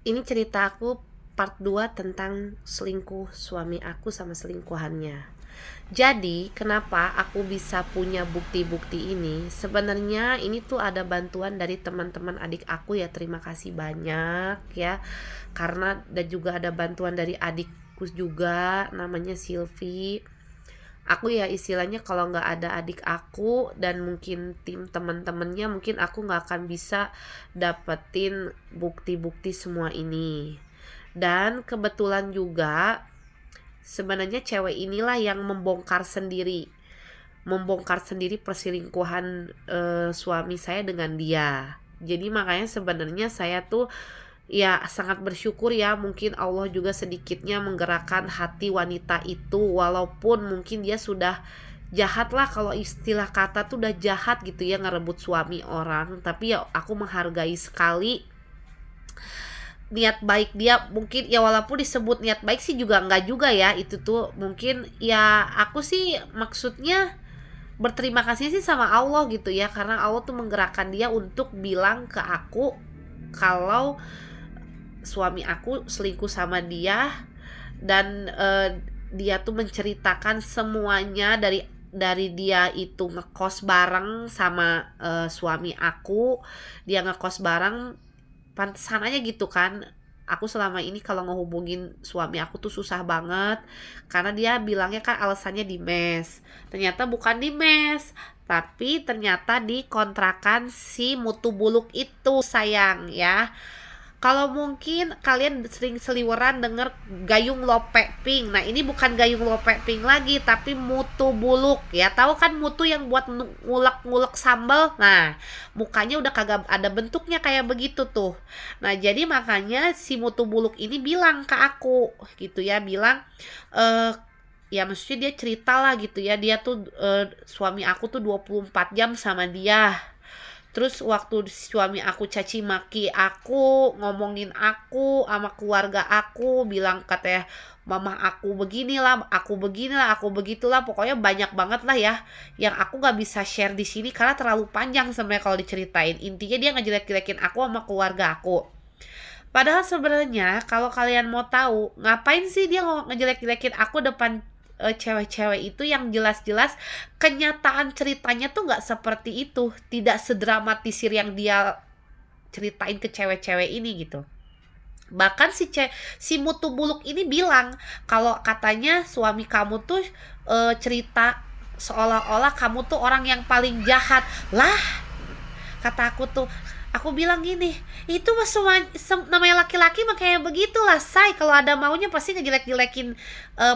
Ini cerita aku part 2 tentang selingkuh suami aku sama selingkuhannya. Jadi, kenapa aku bisa punya bukti-bukti ini? Sebenarnya ini tuh ada bantuan dari teman-teman adik aku ya, terima kasih banyak ya. Karena dan juga ada bantuan dari adikku juga, namanya Silvi. Aku ya istilahnya kalau nggak ada adik aku dan mungkin tim teman-temannya, mungkin aku nggak akan bisa dapetin bukti-bukti semua ini. Dan kebetulan juga sebenarnya cewek inilah yang membongkar sendiri perselingkuhan suami saya dengan dia. Jadi makanya sebenarnya saya tuh ya sangat bersyukur ya, mungkin Allah juga sedikitnya menggerakkan hati wanita itu, walaupun mungkin dia sudah jahat lah, kalau istilah kata tuh udah jahat gitu ya, ngerebut suami orang. Tapi ya aku menghargai sekali niat baik dia, mungkin ya walaupun disebut niat baik sih juga enggak juga ya, itu tuh mungkin ya aku sih maksudnya berterima kasih sih sama Allah gitu ya, karena Allah tuh menggerakkan dia untuk bilang ke aku kalau suami aku selingkuh sama dia. Dan dia tuh menceritakan semuanya dari dia itu ngekos bareng sama suami aku. Dia ngekos bareng, pantesan aja gitu kan. Aku selama ini kalau ngehubungin suami aku tuh susah banget, karena dia bilangnya kan alasannya di mes. Ternyata bukan di mes, tapi ternyata di kontrakan si Mutu Buluk itu, sayang ya. Kalau mungkin kalian sering seliweran denger gayung lope pink. Nah, ini bukan gayung lope pink lagi, tapi Mutu Buluk ya. Tahu kan Mutu yang buat ngulek-ngulek sambal? Nah, mukanya udah kagak ada bentuknya kayak begitu tuh. Nah, jadi makanya si Mutu Buluk ini bilang ke aku gitu ya, bilang ya maksudnya dia cerita lah gitu ya, dia tuh suami aku tuh 24 jam sama dia. Terus waktu suami aku caci maki aku, ngomongin aku sama keluarga aku, bilang katanya mama aku beginilah, aku begitulah, pokoknya banyak banget lah ya yang aku nggak bisa share di sini karena terlalu panjang sebenarnya kalau diceritain. Intinya dia ngejelek-jelekin aku sama keluarga aku. Padahal sebenarnya kalau kalian mau tahu, ngapain sih dia ngejelek-jelekin aku depan cewek-cewek itu, yang jelas-jelas kenyataan ceritanya tuh nggak seperti itu, tidak sedramatisir yang dia ceritain ke cewek-cewek ini gitu. Bahkan si Mutu Buluk ini bilang kalau katanya suami kamu tuh cerita seolah-olah kamu tuh orang yang paling jahat. Lah, kata aku bilang gini, itu mah semua namanya laki-laki mah kayak begitulah, say, kalau ada maunya pasti ngejelek-jelekin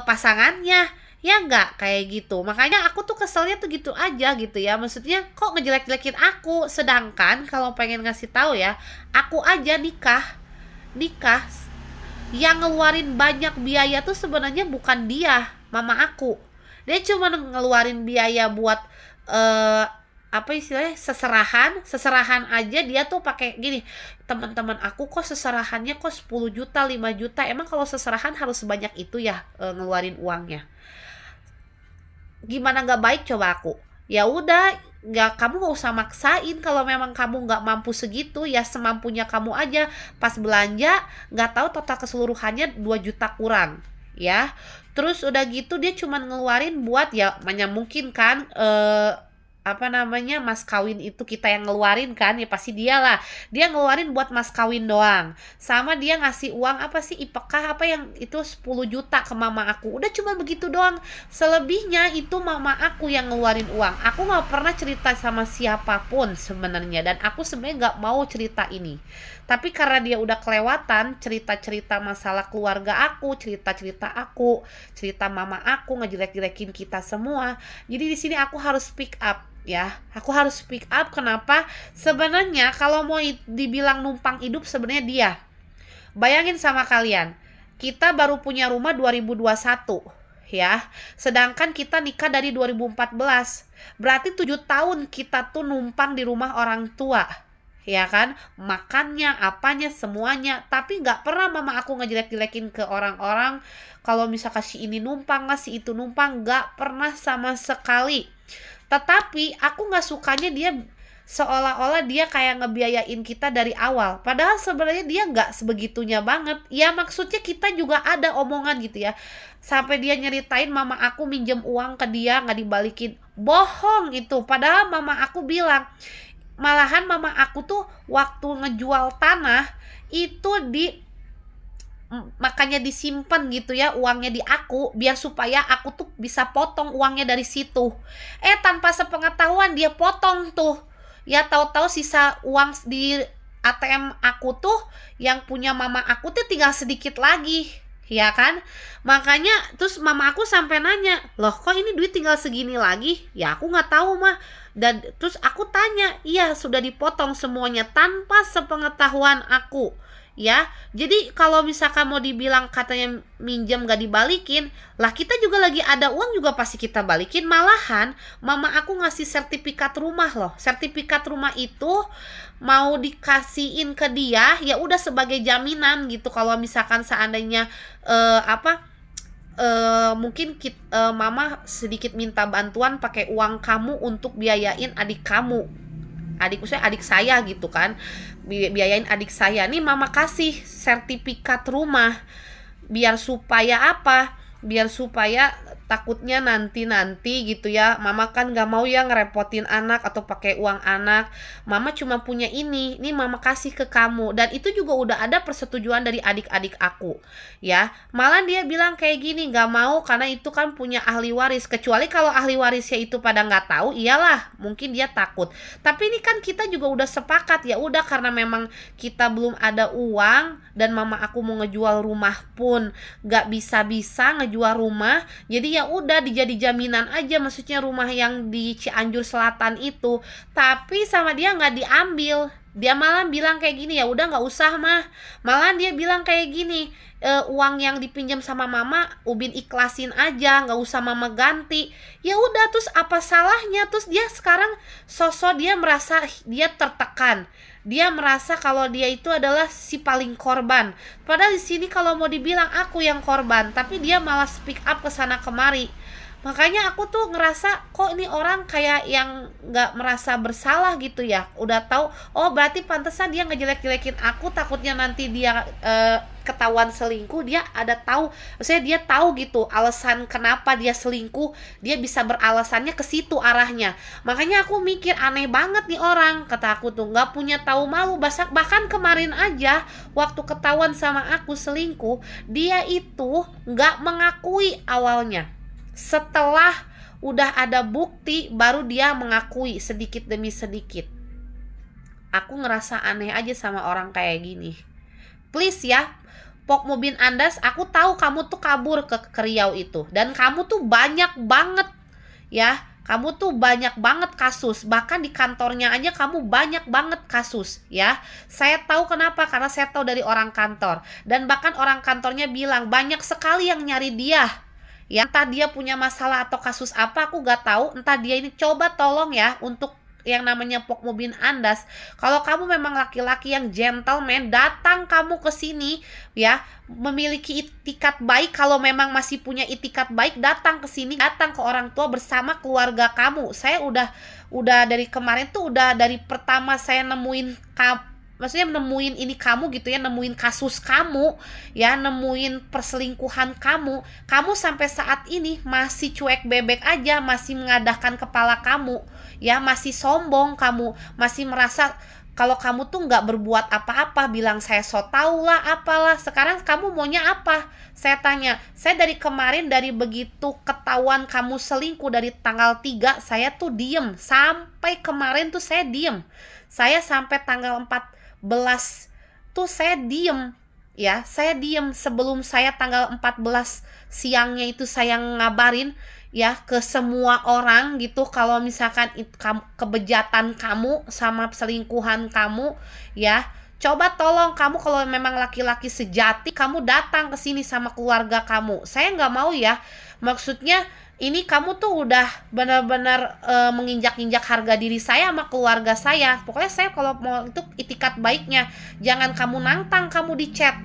pasangannya, ya enggak kayak gitu. Makanya aku tuh keselnya tuh gitu aja gitu ya, maksudnya kok ngejelek-jelekin aku, sedangkan kalau pengen ngasih tahu ya, aku aja nikah yang ngeluarin banyak biaya tuh sebenarnya bukan dia, mama aku. Dia cuma ngeluarin biaya buat eh apa istilahnya, seserahan aja. Dia tuh pakai gini, teman-teman aku kok seserahannya kok 10 juta 5 juta, emang kalau seserahan harus sebanyak itu ya ngeluarin uangnya? Gimana nggak baik coba aku? Ya udah, nggak, kamu nggak usah maksain, kalau memang kamu nggak mampu segitu ya semampunya kamu aja. Pas belanja nggak tahu total keseluruhannya 2 juta kurang ya. Terus udah gitu dia cuman ngeluarin buat ya, mana mungkin kan apa namanya, mas kawin itu kita yang ngeluarin kan, ya pasti dia ngeluarin buat mas kawin doang, sama dia ngasih uang apa sih, IPK apa yang itu 10 juta ke mama aku, udah cuma begitu doang. Selebihnya itu mama aku yang ngeluarin uang. Aku nggak pernah cerita sama siapapun sebenarnya, dan aku sebenarnya nggak mau cerita ini, tapi karena dia udah kelewatan cerita-cerita masalah keluarga aku, cerita mama aku ngejelek-jelekin kita semua, jadi di sini aku harus speak up ya. Aku harus speak up. Kenapa? Sebenarnya kalau mau dibilang numpang hidup, sebenarnya dia. Bayangin sama kalian, kita baru punya rumah 2021 ya. Sedangkan kita nikah dari 2014. Berarti 7 tahun kita tuh numpang di rumah orang tua. Ya kan? Makannya, apanya, semuanya. Tapi gak pernah mama aku ngejelek-jelekin ke orang-orang. Kalau misalkan si ini numpang, si itu numpang, gak pernah sama sekali. Tetapi aku gak sukanya dia seolah-olah dia kayak ngebiayain kita dari awal, padahal sebenarnya dia nggak sebegitunya banget ya. Maksudnya kita juga ada omongan gitu ya, sampai dia nyeritain mama aku minjem uang ke dia nggak dibalikin. Bohong itu, padahal mama aku bilang, malahan mama aku tuh waktu ngejual tanah itu makanya disimpan gitu ya uangnya di aku, biar supaya aku tuh bisa potong uangnya dari situ. Tanpa sepengetahuan dia potong tuh ya, tahu-tahu sisa uang di ATM aku tuh yang punya mama aku tuh tinggal sedikit lagi, ya kan. Makanya terus mama aku sampai nanya, loh kok ini duit tinggal segini lagi ya, aku nggak tahu mah. Dan terus aku tanya, iya sudah dipotong semuanya tanpa sepengetahuan aku ya. Jadi kalau misalkan mau dibilang katanya minjem gak dibalikin, lah kita juga lagi ada uang juga pasti kita balikin. Malahan mama aku ngasih sertifikat rumah loh. Sertifikat rumah itu mau dikasihin ke dia ya udah sebagai jaminan gitu, kalau misalkan seandainya mungkin mama sedikit minta bantuan pakai uang kamu untuk biayain adik kamu, maksudnya adik saya gitu kan, biayain adik saya, nih mama kasih sertifikat rumah. Biar supaya apa, biar supaya takutnya nanti gitu ya, mama kan gak mau ya ngerepotin anak atau pakai uang anak. Mama cuma punya ini mama kasih ke kamu, dan itu juga udah ada persetujuan dari adik-adik aku ya. Malah dia bilang kayak gini, gak mau karena itu kan punya ahli waris, kecuali kalau ahli warisnya itu pada nggak tahu, iyalah mungkin dia takut. Tapi ini kan kita juga udah sepakat, ya udah karena memang kita belum ada uang dan mama aku mau ngejual rumah pun gak bisa ngejual rumah, jadi ya udah dijadi jaminan aja, maksudnya rumah yang di Cianjur Selatan itu. Tapi sama dia nggak diambil, dia malah bilang kayak gini, ya udah nggak usah mah. Malah dia bilang kayak gini, uang yang dipinjam sama mama Ubin ikhlasin aja, nggak usah mama ganti. Ya udah, terus apa salahnya? Terus dia sekarang sosok dia merasa dia tertekan, dia merasa kalau dia itu adalah si paling korban. Padahal di sini kalau mau dibilang aku yang korban, tapi dia malah speak up ke sana kemari. Makanya aku tuh ngerasa kok ini orang kayak yang nggak merasa bersalah gitu ya. Udah tahu, oh berarti pantesan dia ngejelek-jelekin aku, takutnya nanti dia ketahuan selingkuh. Dia ada tahu, maksudnya dia tahu gitu alasan kenapa dia selingkuh, dia bisa beralasannya ke situ arahnya. Makanya aku mikir aneh banget nih orang, kata aku tuh nggak punya tahu malu. Bahkan kemarin aja waktu ketahuan sama aku selingkuh, dia itu nggak mengakui awalnya. Setelah udah ada bukti baru dia mengakui sedikit demi sedikit. Aku ngerasa aneh aja sama orang kayak gini. Please ya, Pok Mubin Andas, aku tahu kamu tuh kabur ke Riau itu, dan kamu tuh banyak banget ya, kamu tuh banyak banget kasus, bahkan di kantornya aja kamu banyak banget kasus ya. Saya tahu kenapa, karena saya tahu dari orang kantor, dan bahkan orang kantornya bilang banyak sekali yang nyari dia ya. Entah dia punya masalah atau kasus apa aku gak tahu, entah dia ini, coba tolong ya untuk yang namanya Pok Mubin Andas, kalau kamu memang laki-laki yang gentleman, datang kamu ke sini ya, memiliki itikat baik. Kalau memang masih punya itikat baik, datang ke sini, datang ke orang tua bersama keluarga kamu. Saya udah dari kemarin tuh, udah dari pertama saya nemuin maksudnya nemuin ini kamu gitu ya, nemuin kasus kamu ya, nemuin perselingkuhan kamu sampai saat ini masih cuek bebek aja, masih mengadahkan kepala kamu ya, masih sombong kamu, masih merasa kalau kamu tuh nggak berbuat apa-apa, bilang saya so tau lah apalah. Sekarang kamu maunya apa? Saya tanya, saya dari kemarin, dari begitu ketahuan kamu selingkuh dari tanggal 3 saya tuh diem, sampai kemarin tuh saya diem, saya sampai tanggal 14 tuh saya diem ya, saya diem. Sebelum saya tanggal 14 siangnya itu saya ngabarin ya ke semua orang gitu, kalau misalkan itu kebejatan kamu sama selingkuhan kamu ya, coba tolong kamu kalau memang laki-laki sejati, kamu datang ke sini sama keluarga kamu. Saya nggak mau ya, maksudnya ini kamu tuh udah benar-benar menginjak-injak harga diri saya sama keluarga saya. Pokoknya saya kalau mau itu itikat baiknya, jangan kamu nantang kamu di chat